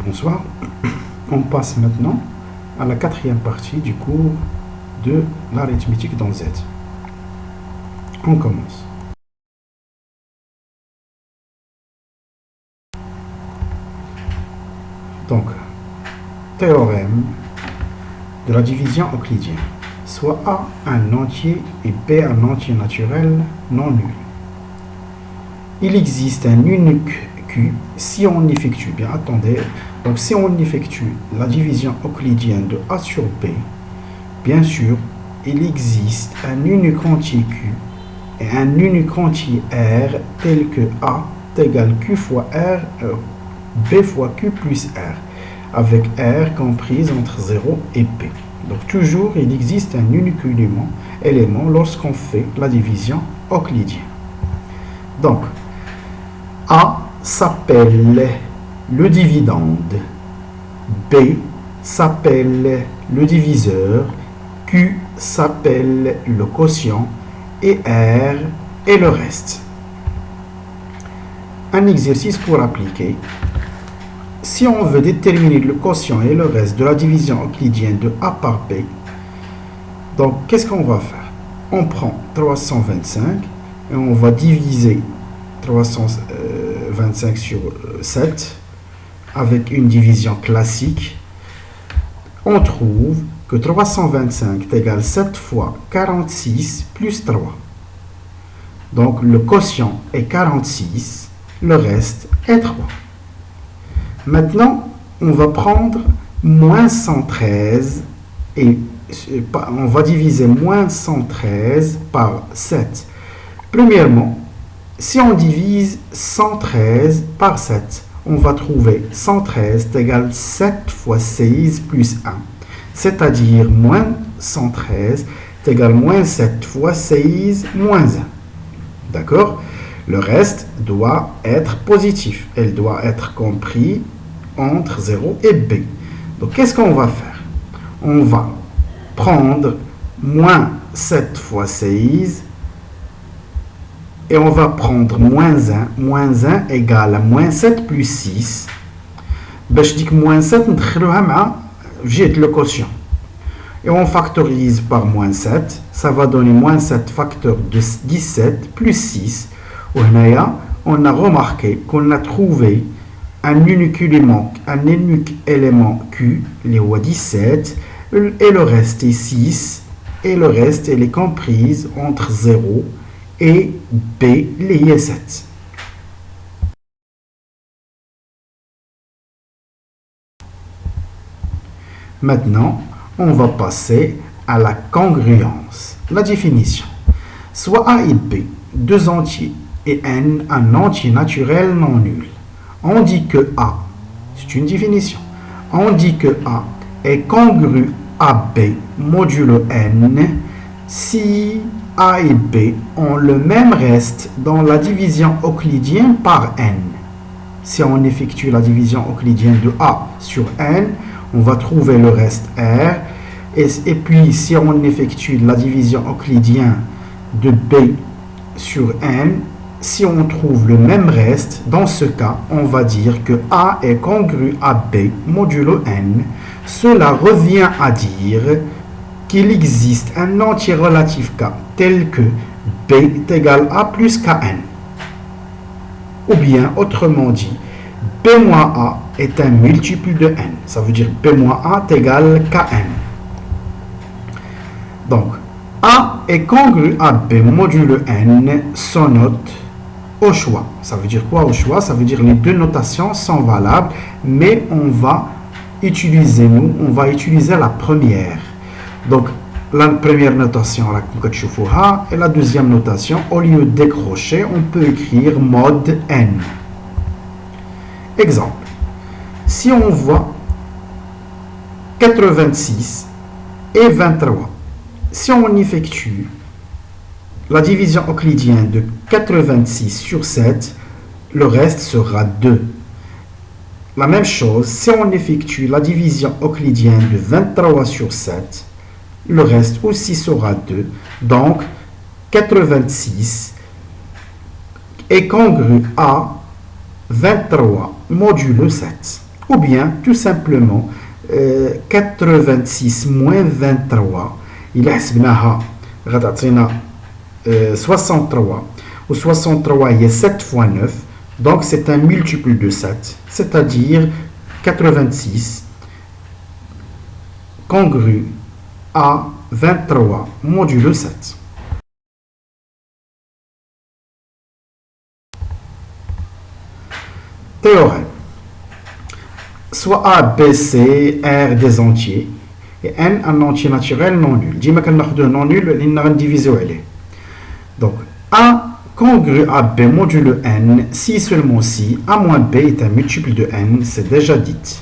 Bonsoir. On passe maintenant à la quatrième partie du cours de l'arithmétique dans Z. On commence. Donc, théorème de la division euclidienne. Soit A un entier et B un entier naturel non nul. Il existe un unique Q si on effectue, bien attendez, donc si on effectue la division euclidienne de A sur B, bien sûr, il existe un unique entier Q et un unique entier R tel que A égale Q fois R, B fois Q plus R, avec R comprise entre 0 et B. Donc toujours, il existe un unique élément lorsqu'on fait la division euclidienne. Donc, A s'appelle le dividende, B s'appelle le diviseur, Q s'appelle le quotient et R est le reste. Un exercice pour appliquer. Si on veut déterminer le quotient et le reste de la division euclidienne de A par B, donc qu'est-ce qu'on va faire? On prend 325 et on va diviser 325 sur 7 avec une division classique. On trouve que 325 égale 7 fois 46 plus 3. Donc le quotient est 46, le reste est 3. Maintenant, on va prendre moins 113 et on va diviser moins 113 par 7. Premièrement, si on divise 113 par 7, on va trouver 113 égale 7 fois 16 plus 1. C'est-à-dire moins 113 égale moins 7 fois 16 moins 1. D'accord? Le reste doit être positif. Elle doit être compris entre 0 et B. Donc, qu'est-ce qu'on va faire? On va prendre moins 7 fois 16 et on va prendre moins 1. Moins 1 égale à moins 7 plus 6. باش ديك moins 7 ندخلوها مع جهة le quotient. Et on factorise par moins 7. Ça va donner moins 7 facteur de 17 plus 6. On a remarqué qu'on a trouvé un unique élément Q, les 17, et le reste est 6, et le reste elle est comprise entre 0 et B, les 7. Maintenant, on va passer à la congruence. La définition. Soit A et B, deux entiers, et N, un entier naturel non nul. On dit que A, c'est une définition, on dit que A est congru à B modulo N si A et B ont le même reste dans la division euclidienne par N. Si on effectue la division euclidienne de A sur N, on va trouver le reste R. Et puis, si on effectue la division euclidienne de B sur N, si on trouve le même reste, dans ce cas, on va dire que A est congru à B modulo N. Cela revient à dire qu'il existe un entier relatif K tel que B est égal à plus Kn. Ou bien, autrement dit, B moins A est un multiple de N. Ça veut dire B moins A est égal à Kn. Donc, A est congru à B modulo N, son note au choix. Ça veut dire quoi au choix? Ça veut dire les deux notations sont valables, mais on va utiliser la première. Donc, la première notation, et la deuxième notation, au lieu de décrocher, on peut écrire mode N. Exemple. Si on voit 86 et 23, si on effectue la division euclidienne de 86 sur 7, le reste sera 2. La même chose, si on effectue la division euclidienne de 23 sur 7, le reste aussi sera 2. Donc, 86 est congru à 23 modulo 7. ou bien tout simplement 86 moins 23 il حسبناها غتعطينا 63 ou 63 il y a 7 fois 9 donc c'est un multiple de 7 c'est-à-dire 86 congru à 23 modulo 7. Théorème. Soit A, B, C, R des entiers et N un entier naturel non nul. Dis-moi qu'on a non nul, il n'a rien divisé. Donc A congru à B modulo N si seulement si A moins B est un multiple de N, c'est déjà dit.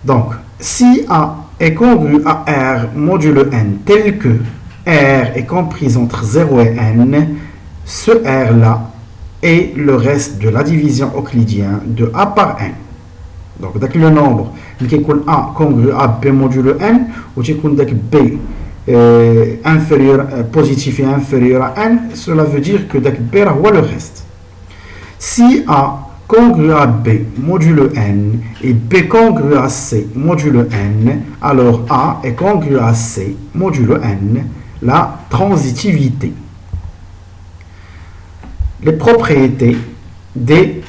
Donc si A est congru à R modulo N tel que R est compris entre 0 et N, ce R là est le reste de la division euclidien de A par N. Donc dès que le nombre qui est A congru à B modulo N ou qui est B inférieur, positif et inférieur à N, cela veut dire que dès que B a le reste. Si A congru à B modulo N et B congru à C modulo N, alors A est congru à C modulo N, la transitivité. Les propriétés des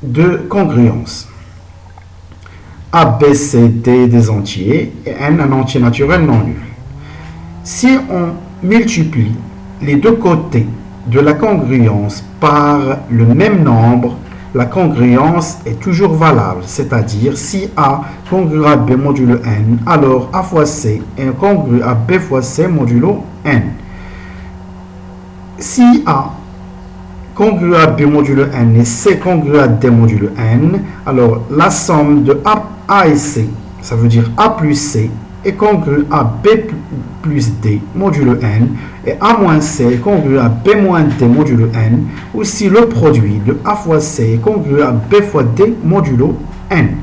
deux congruences. A, B, C, D des entiers et N un entier naturel non nul. Si on multiplie les deux côtés de la congruence par le même nombre, la congruence est toujours valable, c'est-à-dire si A congru à B modulo N, alors A fois C est congru à B fois C modulo N. Si A congru à B modulo N et C congru à D modulo N, alors la somme de A et C, ça veut dire A plus C, est congru à B plus D modulo N et A moins C est congru à B moins D modulo N, ou si le produit de A fois C est congru à B fois D modulo N.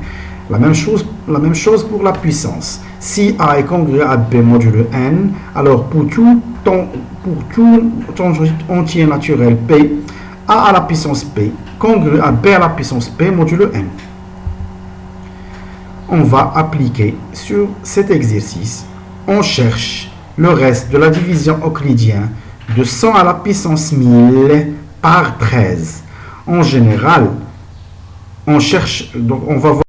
La même chose pour la puissance. Si A est congru à B modulo N, alors pour tout entier naturel P, A à la puissance P congru à B à la puissance P modulo N. On va appliquer sur cet exercice. On cherche le reste de la division euclidienne de 100 à la puissance 1000 par 13. En général, on cherche, donc on va voir.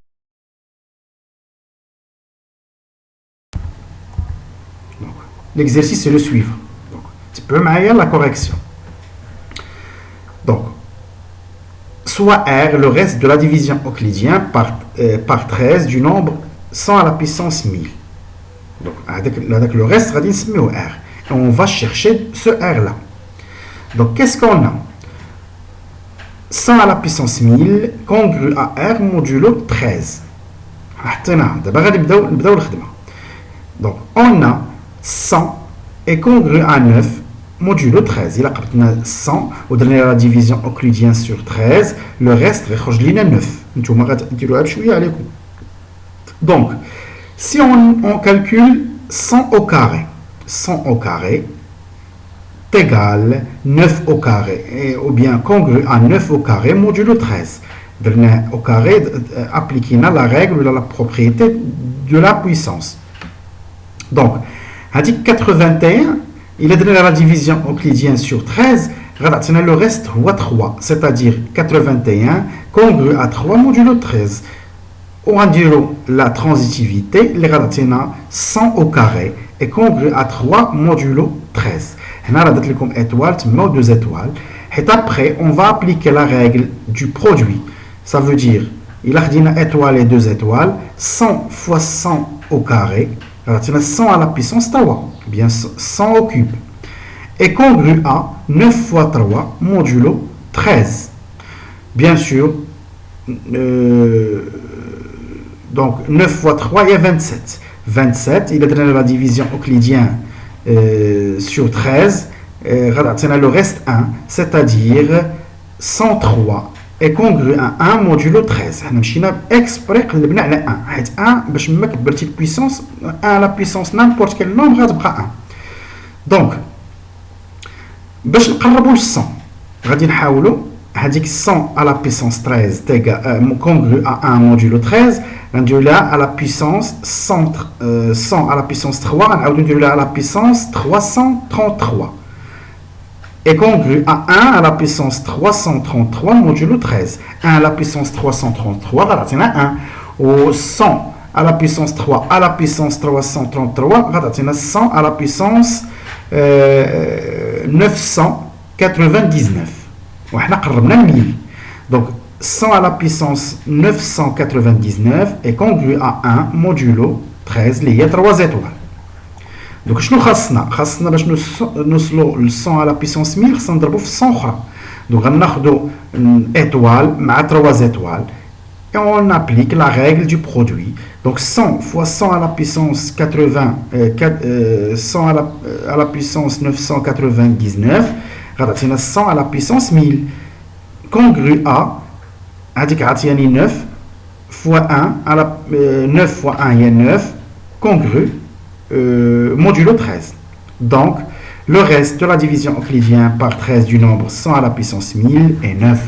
L'exercice est le suivant. Donc, tu peux m'aller la correction. Donc, soit R, le reste de la division euclidienne par 13 du nombre 100 à la puissance 1000. Donc, avec le reste, on va R. Et on va chercher ce R-là. Donc, qu'est-ce qu'on a? 100 à la puissance 1000 congru à R modulo 13. Donc, on a 100 est congru à 9 modulo 13. Il a 100 ou donné la division euclidienne sur 13, le reste est 9. Donc, si on calcule 100 au carré, 100 au carré est égal 9 au carré, ou bien congru à 9 au carré modulo 13. Au carré, appliquons la règle ou la propriété de la puissance. Donc, on dit 81, il est donné la division euclidienne sur 13, le reste est 3, c'est-à-dire 81 congru à 3 modulo 13. On va dire la transitivité, les 100 au carré est congru à 3 modulo 13. On a dit comme étoile, mais 2 étoiles. Et après, on va appliquer la règle du produit. Ça veut dire, il a dit étoile et 2 étoiles, 100 fois 100 au carré, 100 à la puissance 3, bien 100 au cube, est congru à 9 fois 3 modulo 13. Bien sûr, donc 9 fois 3, il y a 27. 27, il est donné la division euclidienne sur 13, le reste 1, c'est-à-dire 103 est congru à 1 modulo 13. Nous avons exprès قلبنا على 1 حيت 1 باش ما كبرتي البويسونس 1 à la puissance n'importe quel nombre غتبقى 1. دونك باش نقربوا ل 100 غادي نحاولوا 100 à la puissance 13 congru à 1 modulo 13, à la puissance 100 à la puissance 3, à la puissance 333. Et congru à 1 à la puissance 333 modulo 13. 1 à la puissance 333, c'est 1. Ou 100 à la puissance 3 à la puissance 333, 100 à la puissance 999. Donc 100 à la puissance 999 est congru à 1 modulo 13 lié à 3 étoiles. Donc شنو خاصنا باش نوصلوا ل 100 à la puissance 1000 خاصنا نضربوا في 100 اخرى. Donc غناخذوا étoile مع 3 étoiles et on applique la règle du produit. Donc 100 fois 100 à la puissance 80 100 à la puissance 999 غتعطينا 100 à la puissance 1000 congru à هذيك عطياني 9 fois 1 à la 9 fois 1 هي 9 congru modulo 13. Donc le reste de la division euclidienne par 13 du nombre 100 à la puissance 1000 est 9.